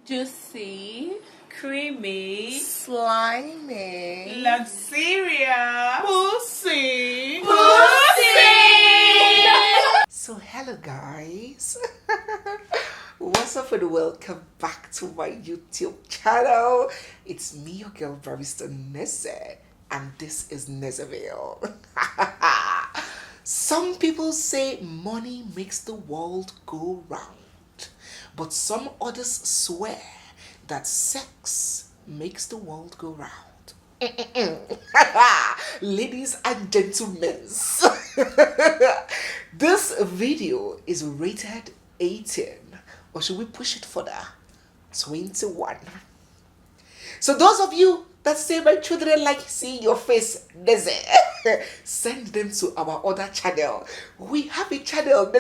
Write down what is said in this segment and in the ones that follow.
Juicy, creamy, slimy, luxurious, pussy. So hello guys, what's up and welcome back to my YouTube channel. It's me, your girl barrister Neze, and this is Nezeville. Some people say money makes the world go round, but some others swear that sex makes the world go round. Ladies and gentlemen, this video is rated 18, or should we push it further? 21. So those of you that say my children like seeing your face, send them to our other channel. We have a channel,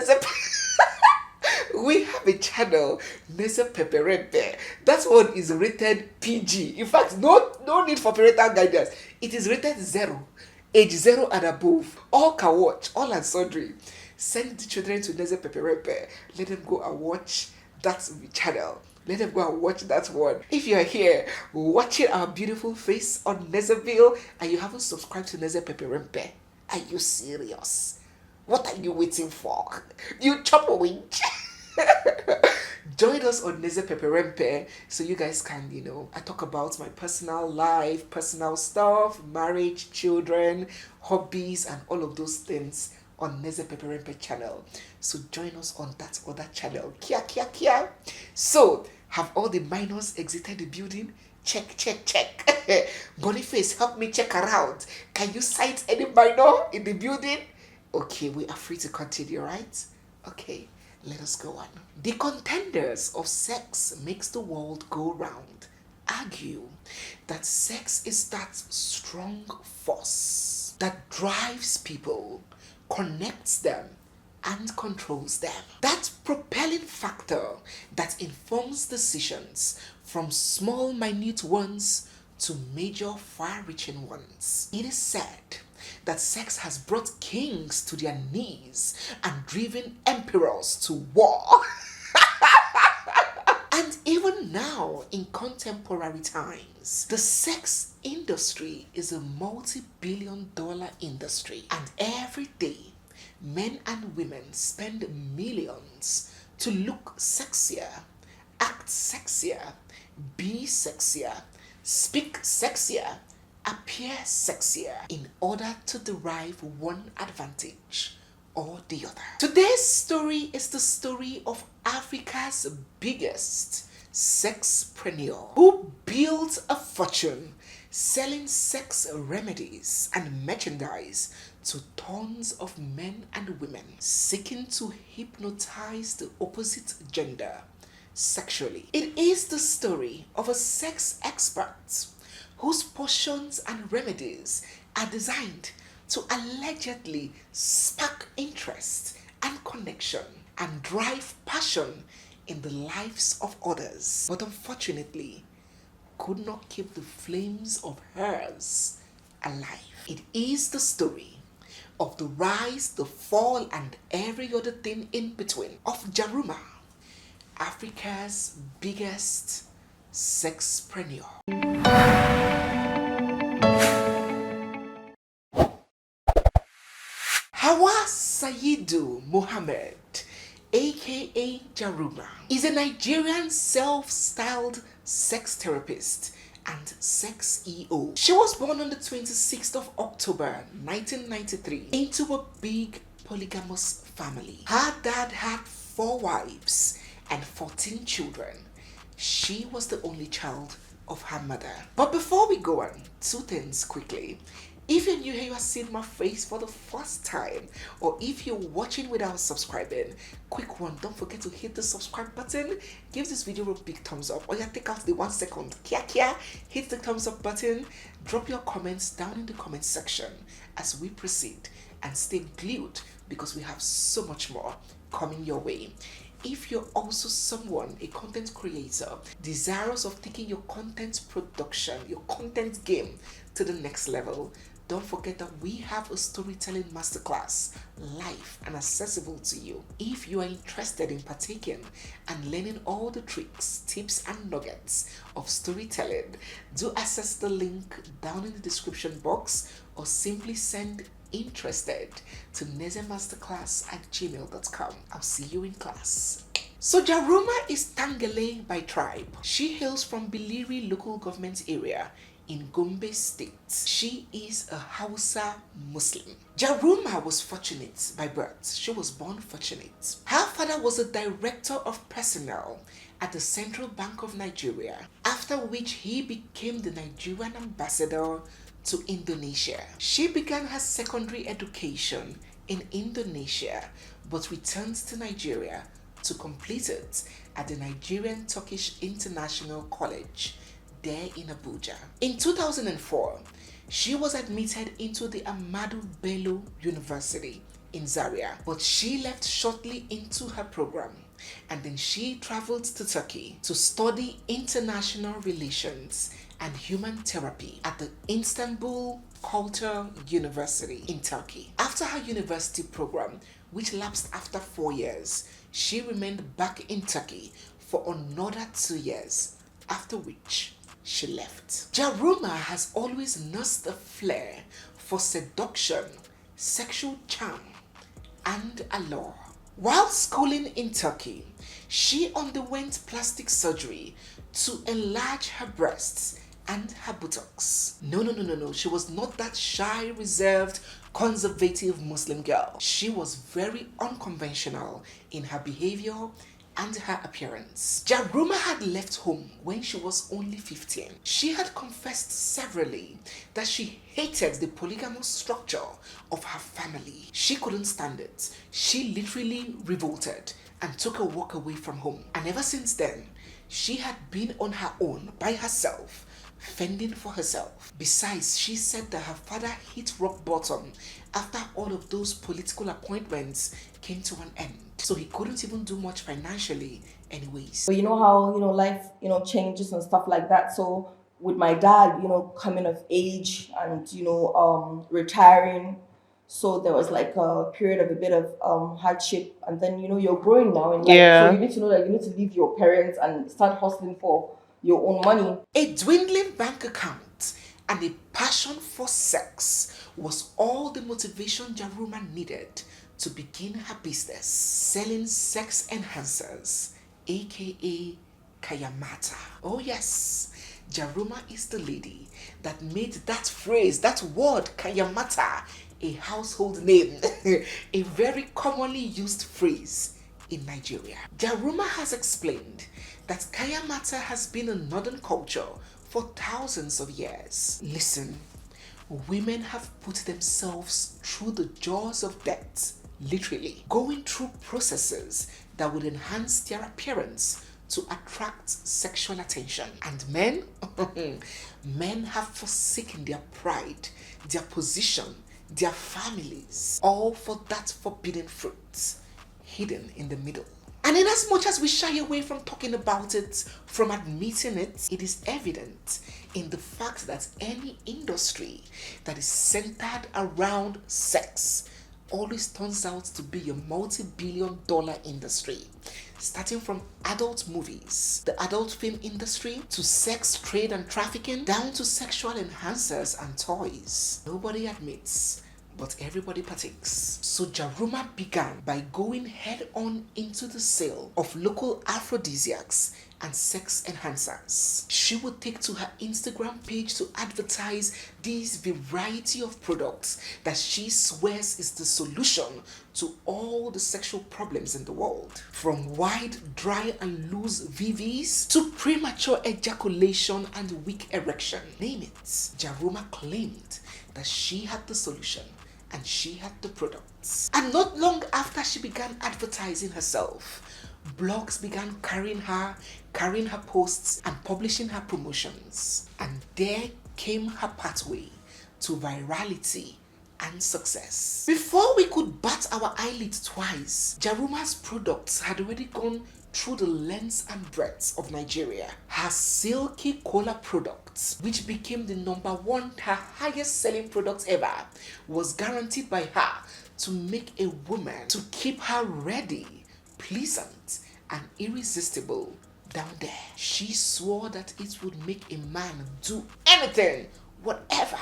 we have a channel, Nezemasterclass. That one is rated PG. In fact, no need for parental guidance. It is rated 0, age 0 and above. All can watch, all and sundry. Send the children to Nezemasterclass. Let them go and watch that channel. Let them go and watch that one. If you're here watching our beautiful face on Nezeville and you haven't subscribed to Nezemasterclass, are you serious? What are you waiting for? You chop a winch. Join us on Nezemasterclass so you guys can, I talk about my personal life, personal stuff, marriage, children, hobbies, and all of those things on Nezemasterclass channel. So join us on that other channel. Kia. So, have all the minors exited the building? Check. Boniface, help me check around. Can you cite any minor in the building? Okay, we are free to continue, right? Okay, let us go on. The contenders of Sex Makes the World Go Round argue that sex is that strong force that drives people, connects them, and controls them. That propelling factor that informs decisions from small, minute ones to major, far-reaching ones. It is said that sex has brought kings to their knees and driven emperors to war. And even now, in contemporary times, the sex industry is a multi-billion-dollar industry, and every day, men and women spend millions to look sexier, act sexier, be sexier, speak sexier, appear sexier in order to derive one advantage or the other. Today's story is the story of Africa's biggest sex-preneur who built a fortune selling sex remedies and merchandise to tons of men and women seeking to hypnotize the opposite gender sexually. It is the story of a sex expert whose potions and remedies are designed to allegedly spark interest and connection and drive passion in the lives of others, but unfortunately could not keep the flames of hers alive. It is the story of the rise, the fall, and every other thing in between of JARUMA, Africa's biggest sex-preneur. Hawa Sayidu Mohammed, aka JARUMA, is a Nigerian self-styled sex therapist and sex EO. She was born on the 26th of October 1993 into a big polygamous family. Her dad had 4 wives and 14 children. She was the only child of her mother. But before we go on, 2 things quickly. If you're new here, you are seeing my face for the first time, or if you're watching without subscribing, quick one, don't forget to hit the subscribe button, give this video a big thumbs up, or take out the 1 second, hit the thumbs up button, drop your comments down in the comment section as we proceed, and stay glued because we have so much more coming your way. If you're also someone, a content creator, desirous of taking your content production, your content game to the next level, don't forget that we have a storytelling masterclass live and accessible to you. If you are interested in partaking and learning all the tricks, tips and nuggets of storytelling, do access the link down in the description box or simply send interested to nezemasterclass@gmail.com. I'll see you in class. So JARUMA is Tangale by tribe. She hails from Biliri local government area in Gombe State. She is a Hausa Muslim. JARUMA was fortunate by birth. She was born fortunate. Her father was a director of personnel at the Central Bank of Nigeria, after which he became the Nigerian ambassador to Indonesia. She began her secondary education in Indonesia but returned to Nigeria to complete it at the Nigerian Turkish International College there in Abuja. In 2004, she was admitted into the Ahmadu Bello University in Zaria, but she left shortly into her program and then she traveled to Turkey to study international relations and human therapy at the Istanbul Culture University in Turkey. After her university program, which lapsed after 4 years, she remained back in Turkey for another 2 years, after which she left. JARUMA has always nursed a flair for seduction, sexual charm, and allure. While schooling in Turkey, she underwent plastic surgery to enlarge her breasts and her buttocks. No. She was not that shy, reserved, conservative Muslim girl. She was very unconventional in her behavior and her appearance. JARUMA had left home when she was only 15. She had confessed severally that she hated the polygamous structure of her family. She couldn't stand it. She literally revolted and took a walk away from home. And ever since then, she had been on her own by herself, fending for herself. Besides, she said that her father hit rock bottom after all of those political appointments came to an end. So he couldn't even do much financially anyways. But you know how, life, changes and stuff like that. So with my dad, coming of age and, retiring, so there was like a period of a bit of hardship. And then, you're growing now in life. Yeah. So you need to know that you need to leave your parents and start hustling for your own money. A dwindling bank account and a passion for sex was all the motivation JARUMA needed to begin her business, selling sex enhancers, aka Kayamata. Oh yes, JARUMA is the lady that made that phrase, that word Kayamata, a household name, a very commonly used phrase in Nigeria. JARUMA has explained that Kayamata has been a northern culture for thousands of years. Listen, women have put themselves through the jaws of death, literally, going through processes that would enhance their appearance to attract sexual attention. And men, men have forsaken their pride, their position, their families, all for that forbidden fruit hidden in the middle. And in as much as we shy away from talking about it, from admitting it, it is evident in the fact that any industry that is centered around sex always turns out to be a multi-billion-dollar industry, starting from adult movies, the adult film industry, to sex trade and trafficking, down to sexual enhancers and toys. Nobody admits, but everybody partakes. So JARUMA began by going head on into the sale of local aphrodisiacs and sex enhancers. She would take to her Instagram page to advertise these variety of products that she swears is the solution to all the sexual problems in the world. From wide, dry and loose VVs to premature ejaculation and weak erection. Name it. JARUMA claimed that she had the solution and she had the products. And not long after she began advertising herself, blogs began carrying her posts and publishing her promotions. And there came her pathway to virality and success. Before we could bat our eyelid twice, JARUMA's products had already gone through the length and breadth of Nigeria. Her Silky Cola products, which became the #1, her highest selling product ever, was guaranteed by her to make a woman, to keep her ready, pleasant, and irresistible down there. She swore that it would make a man do anything, whatever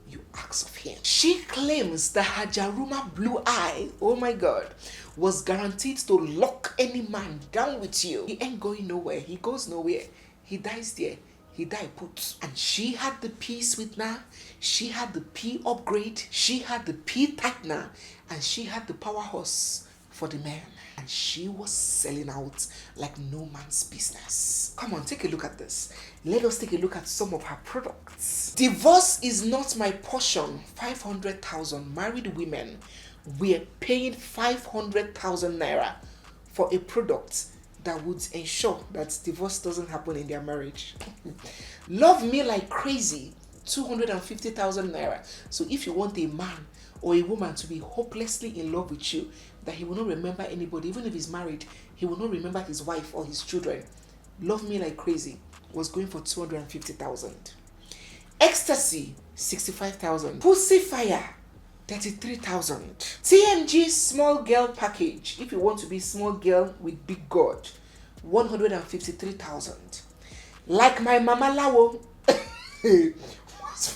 you ask of him. She claims that her Jaruma blue eye, oh my God, was guaranteed to lock any man down with you. He ain't going nowhere. He goes nowhere. He dies there. He died put. And she had the P sweetener, she had the P upgrade, she had the P tightener, and she had the powerhouse for the men. And she was selling out like no man's business. Come on, take a look at this. Let us take a look at some of her products. Divorce is not my portion. 500,000 married women were paying 500,000 naira for a product that would ensure that divorce doesn't happen in their marriage. Love me like crazy. 250,000 naira. So if you want a man or a woman to be hopelessly in love with you, that he will not remember anybody, even if he's married, he will not remember his wife or his children. Love me like crazy was going for 250,000. Ecstasy, 65,000. Pussy fire, 33,000. TMG small girl package, if you want to be small girl with big God, 153,000. Like my mama Lawo,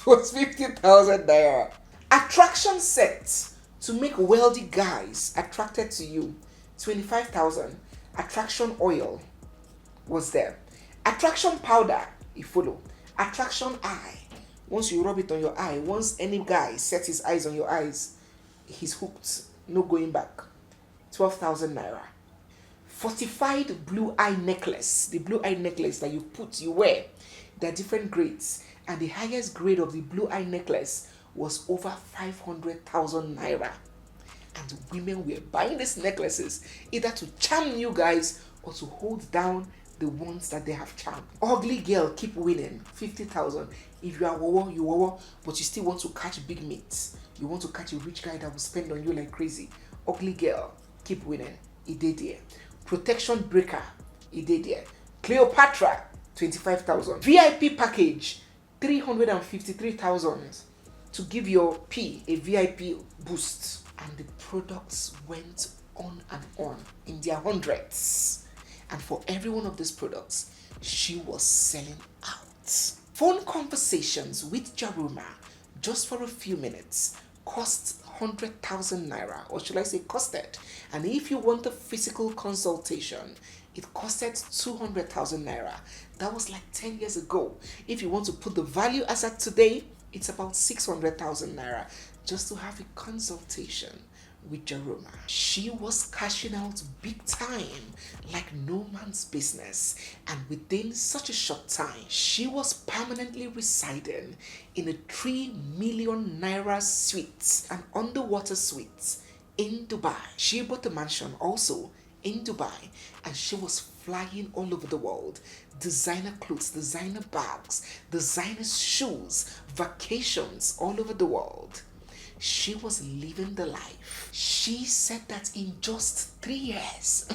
was 50,000 naira. Attraction set to make wealthy guys attracted to you, 25,000. Attraction oil was there. Attraction powder, you follow. Attraction eye, once you rub it on your eye, once any guy sets his eyes on your eyes, he's hooked, no going back, 12,000 naira. Fortified blue eye necklace, the blue eye necklace that you wear, there are different grades, and the highest grade of the blue eye necklace was over 500,000 naira. And women were buying these necklaces either to charm you guys or to hold down the ones that they have charmed. Ugly girl, keep winning, 50,000. If you are wowo, you wowo, but you still want to catch big meat. You want to catch a rich guy that will spend on you like crazy. Ugly girl, keep winning. It did there. Protection breaker, it did there. Cleopatra, 25,000. VIP package, 353,000 to give your P a VIP boost. And the products went on and on in their hundreds. And for every one of these products, she was selling out. Phone conversations with Jaruma just for a few minutes cost 100,000 naira, or should I say costed. And if you want a physical consultation, it costed 200,000 naira. That was like 10 years ago. If you want to put the value as at today, it's about 600,000 naira just to have a consultation with Jaruma. She was cashing out big time like no man's business, and within such a short time she was permanently residing in a 3 million naira suite, an underwater suite in Dubai. She bought a mansion also in Dubai, and she was flying all over the world. Designer clothes, designer bags, designer shoes, vacations all over the world. She was living the life. She said that in just 3 years,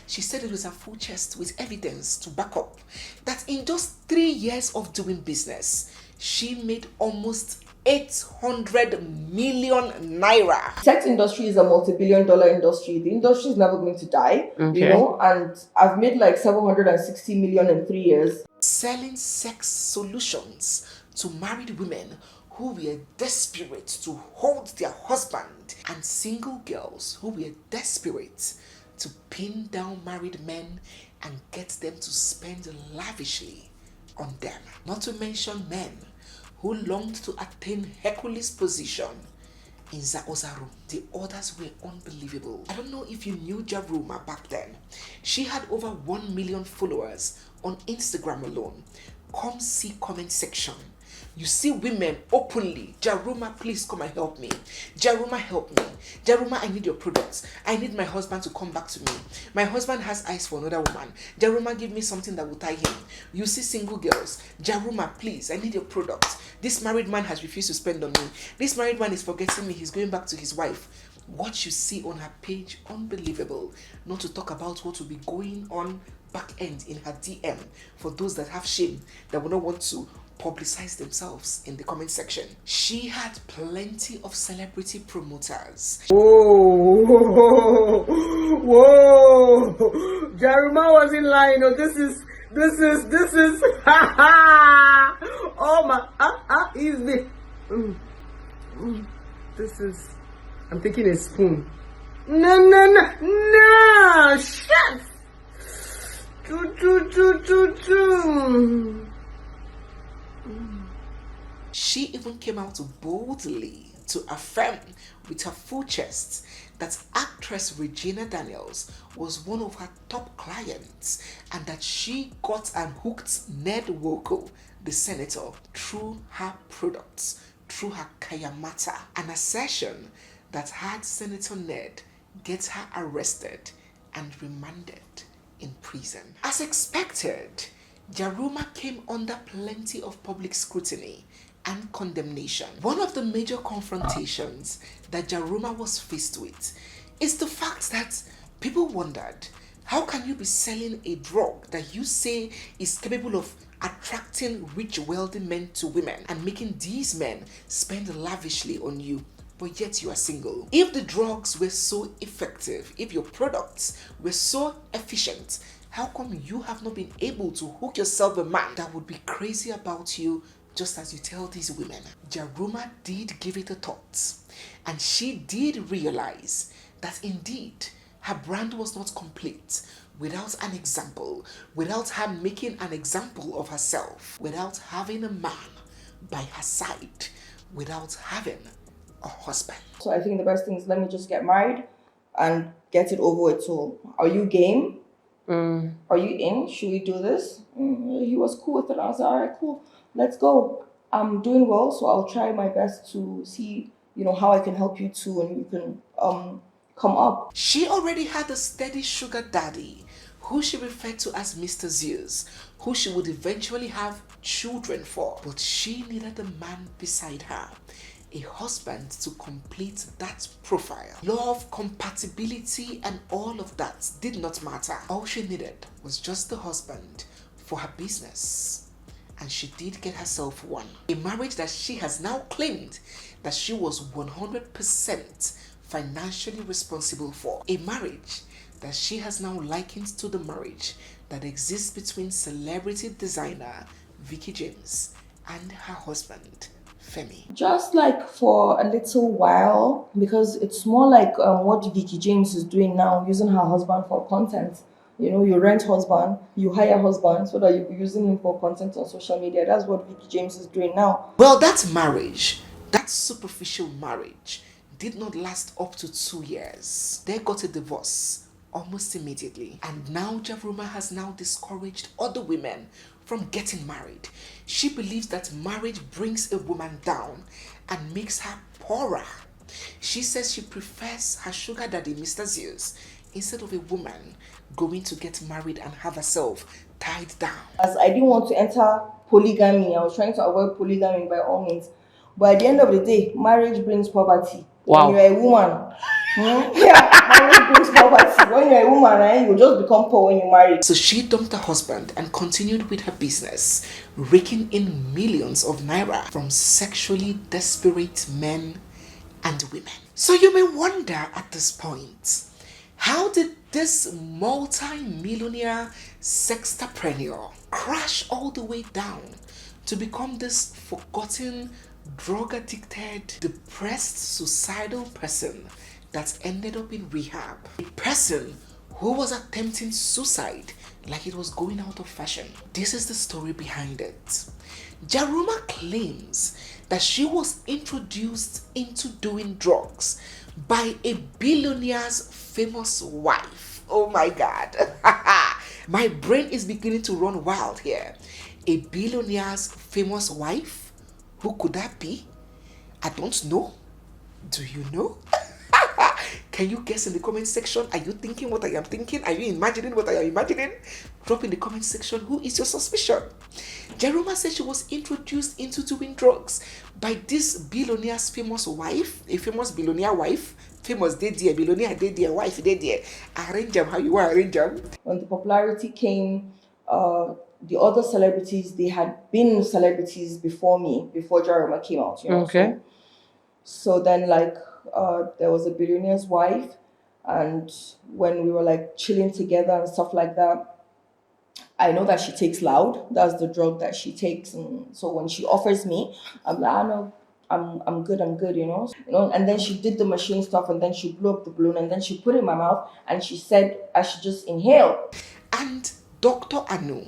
she said it was a full chest with evidence to back up, that in just 3 years of doing business, she made almost 800 million naira. Sex industry is a multi-billion-dollar industry. The industry is never going to die, you know, and I've made like 760 million in 3 years. Selling sex solutions to married women who were desperate to hold their husband, and single girls who were desperate to pin down married men and get them to spend lavishly on them. Not to mention men who longed to attain Hercules' position in Zaozaru. The orders were unbelievable. I don't know if you knew Jaruma back then. She had over 1 million followers on Instagram alone. Come see comment section. You see women openly, Jaruma, please come and help me. Jaruma, help me. Jaruma, I need your products. I need my husband to come back to me. My husband has eyes for another woman. Jaruma, give me something that will tie him. You see single girls, Jaruma, please, I need your products. This married man has refused to spend on me. This married man is forgetting me. He's going back to his wife. What you see on her page, unbelievable. Not to talk about what will be going on back end in her DM for those that have shame, that will not want to publicize themselves in the comment section. She had plenty of celebrity promoters. Whoa, whoa, Jaruma was in line. Oh, this is, oh my, easy. This is, I'm taking a spoon. No, chef. She even came out boldly to affirm with her full chest that actress Regina Daniels was one of her top clients and that she got and hooked Ned Woko, the senator, through her products, through her Kayamata, an assertion that had Senator Ned get her arrested and remanded in prison. As expected, Jaruma came under plenty of public scrutiny and condemnation. One of the major confrontations that Jaruma was faced with is the fact that people wondered, how can you be selling a drug that you say is capable of attracting rich, wealthy men to women and making these men spend lavishly on you, but yet you are single? If the drugs were so effective, if your products were so efficient, how come you have not been able to hook yourself a man that would be crazy about you just as you tell these women? Jaruma did give it a thought, and she did realize that indeed her brand was not complete without an example, without her making an example of herself, without having a man by her side, without having a husband. So I think the best thing is let me just get married and get it over with. So are you game? Are you in? Should we do this? He was cool with it. I was like, all right, cool. Let's go. I'm doing well, so I'll try my best to see, how I can help you too, and you can come up. She already had a steady sugar daddy who she referred to as Mr. Zeus, who she would eventually have children for. But she needed a man beside her, a husband to complete that profile. Love, compatibility, and all of that did not matter. All she needed was just the husband for her business. And she did get herself one. A marriage that she has now claimed that she was 100% financially responsible for. A marriage that she has now likened to the marriage that exists between celebrity designer Vicky James and her husband, Femi. Just like for a little while, because it's more like what Vicky James is doing now, using her husband for content. You rent husband, you hire husband so that you'll be using him for content on social media. That's what Vicky James is doing now. Well, that marriage, that superficial marriage, did not last up to 2 years. They got a divorce almost immediately. And now Jaruma has now discouraged other women from getting married. She believes that marriage brings a woman down and makes her poorer. She says she prefers her sugar daddy, Mr. Zeus, instead of a woman going to get married and have herself tied down. As I didn't want to enter polygamy, I was trying to avoid polygamy by all means. But at the end of the day, marriage brings poverty. Wow. When you're a woman, marriage brings poverty. When you're a woman, you just become poor when you marry. So she dumped her husband and continued with her business, raking in millions of naira from sexually desperate men and women. So you may wonder at this point, how did this multi-millionaire sex-preneur crash all the way down to become this forgotten, drug-addicted, depressed, suicidal person that ended up in rehab? A person who was attempting suicide like it was going out of fashion. This is the story behind it. Jaruma claims that she was introduced into doing drugs by a billionaire's famous wife. Oh my God. My brain is beginning to run wild here. A billionaire's famous wife? Who could that be? I don't know. Do you know? Can you guess in the comment section? Are you thinking what I am thinking? Are you imagining what I am imagining? Drop in the comment section who is your suspicion. JARUMA said she was introduced into doing drugs by this billionaire's famous wife, a famous billionaire wife, famous dear, billionaire dear, wife dear. Arrange them how you want arrange them. When the popularity came, the other celebrities, they had been celebrities before me, before JARUMA came out, you know. Okay. So then, like, there was a billionaire's wife, and when we were like chilling together and stuff like that, I know that she takes loud. That's the drug that she takes, and so when she offers me, I'm like, I know, I'm good, you know. And then she did the machine stuff, and then she blew up the balloon, and then she put it in my mouth, and she said I should just inhale. And Dr. Anu,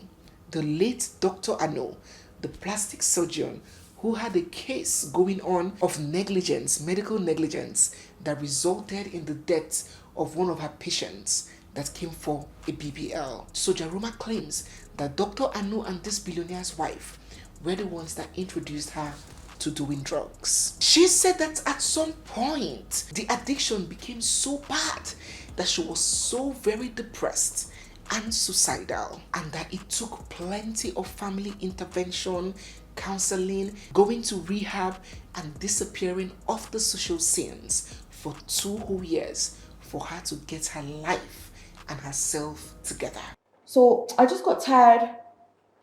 the late Dr. Anu, the plastic surgeon who had a case going on of negligence, medical negligence, that resulted in the death of one of her patients that came for a BBL. So JARUMA claims that Dr. Anu and this billionaire's wife were the ones that introduced her to doing drugs. She said that at some point, the addiction became so bad that she was so very depressed and suicidal, and that it took plenty of family intervention, counseling, going to rehab, and disappearing off the social scenes for 2 whole years for her to get her life and herself together. So I just got tired,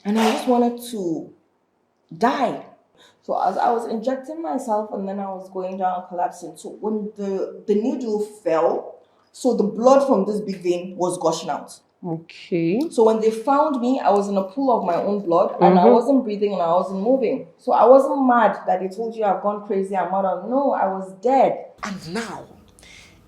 and I just wanted to die. So as I was injecting myself, and then I was going down and collapsing. So when the needle fell, so the blood from this big vein was gushing out. Okay. So when they found me, I was in a pool of my own blood, and I wasn't breathing and I wasn't moving. So I wasn't mad that they told you I've gone crazy, I'm mad. No, I was dead. And now,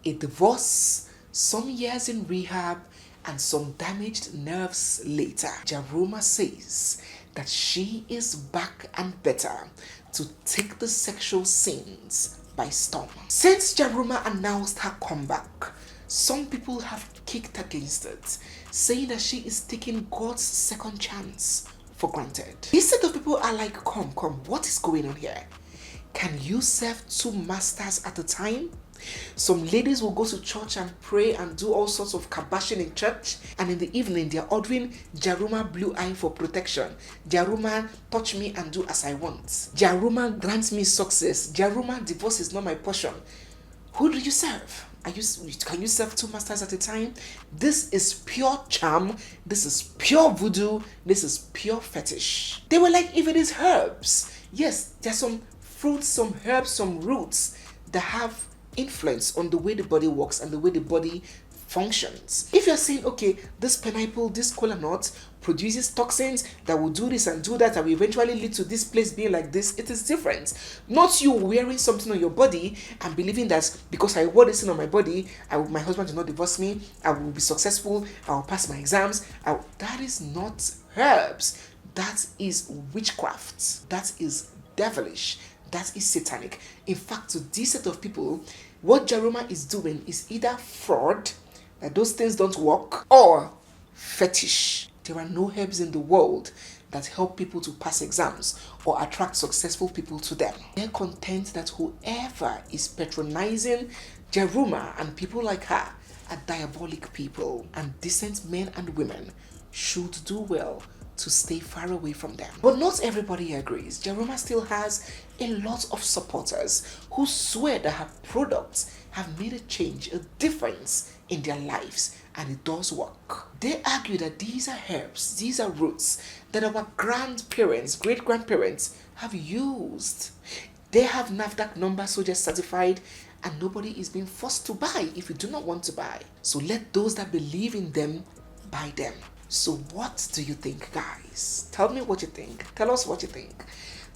a divorce, some years in rehab, and some damaged nerves later, JARUMA says that she is back and better to take the sexual scenes by storm. Since JARUMA announced her comeback, some people have kicked against it, saying that she is taking God's second chance for granted. This set of people are like, come, what is going on here? Can you serve 2 masters at a time? Some ladies will go to church and pray and do all sorts of kabashing in church, and in the evening they're ordering JARUMA blue eye for protection. JARUMA touch me and do as I want. JARUMA grants me success. JARUMA divorce is not my portion. Who do you serve? Can you serve 2 masters at a time? This is pure charm. This is pure voodoo. This is pure fetish. They were like, if it is herbs, yes, there's some fruits, some herbs, some roots that have influence on the way the body works and the way the body functions. If you're saying, okay, this pineapple, this cola nut produces toxins that will do this and do that and will eventually lead to this place being like this, it is different. Not you wearing something on your body and believing that because I wore this thing on my body, my husband will not divorce me, I will be successful, I will pass my exams. That is not herbs. That is witchcraft. That is devilish. That is satanic. In fact, to this set of people, what JARUMA is doing is either fraud, that those things don't work, or fetish. There are no herbs in the world that help people to pass exams or attract successful people to them. They're content that whoever is patronizing JARUMA and people like her are diabolic people, and decent men and women should do well to stay far away from them. But not everybody agrees. JARUMA still has a lot of supporters who swear that her products have made a change, a difference in their lives, and it does work. They argue that these are herbs, these are roots that our grandparents, great-grandparents have used. They have NAFDAC number soldier certified, and nobody is being forced to buy if you do not want to buy. So let those that believe in them buy them. So what do you think, guys? Tell me what you think. Tell us what you think.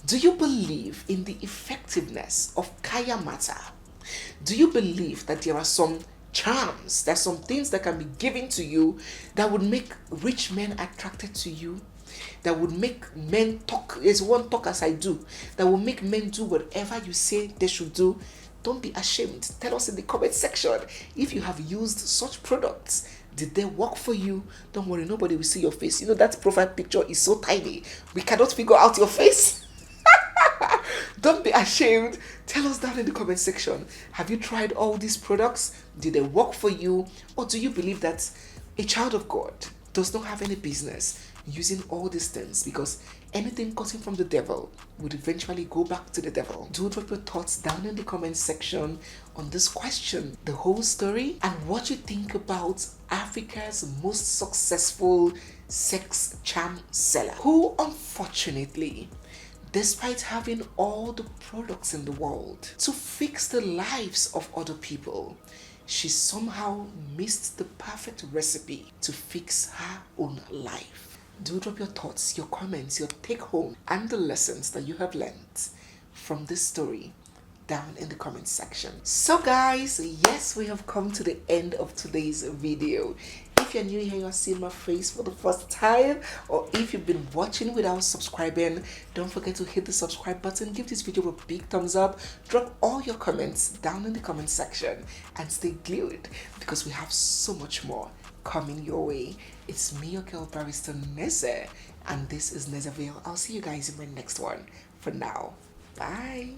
Do you believe in the effectiveness of Kaya Mata? Do you believe that there are some charms, there's some things that can be given to you that would make rich men attracted to you, that would make men talk as one talk as I do, that will make men do whatever you say they should do? Don't be ashamed. Tell us in the comment section if you have used such products. Did they work for you? Don't worry, nobody will see your face. You know, that profile picture is so tiny. We cannot figure out your face. Don't be ashamed. Tell us down in the comment section. Have you tried all these products? Did they work for you? Or do you believe that a child of God does not have any business using all these things, because anything cutting from the devil would eventually go back to the devil? Do drop your thoughts down in the comment section on this question, the whole story, and what you think about Africa's most successful sex charm seller, who unfortunately, despite having all the products in the world to fix the lives of other people, she somehow missed the perfect recipe to fix her own life. Do drop your thoughts, your comments, your take home, and the lessons that you have learned from this story down in the comment section. So guys, yes, we have come to the end of today's video. If you're new here, you're seeing my face for the first time, or if you've been watching without subscribing, don't forget to hit the subscribe button, give this video a big thumbs up, drop all your comments down in the comment section, and stay glued because we have so much more coming your way. It's me, your girl barrister Neze, and this is Nezeville. I'll see you guys in my next one. For now, bye.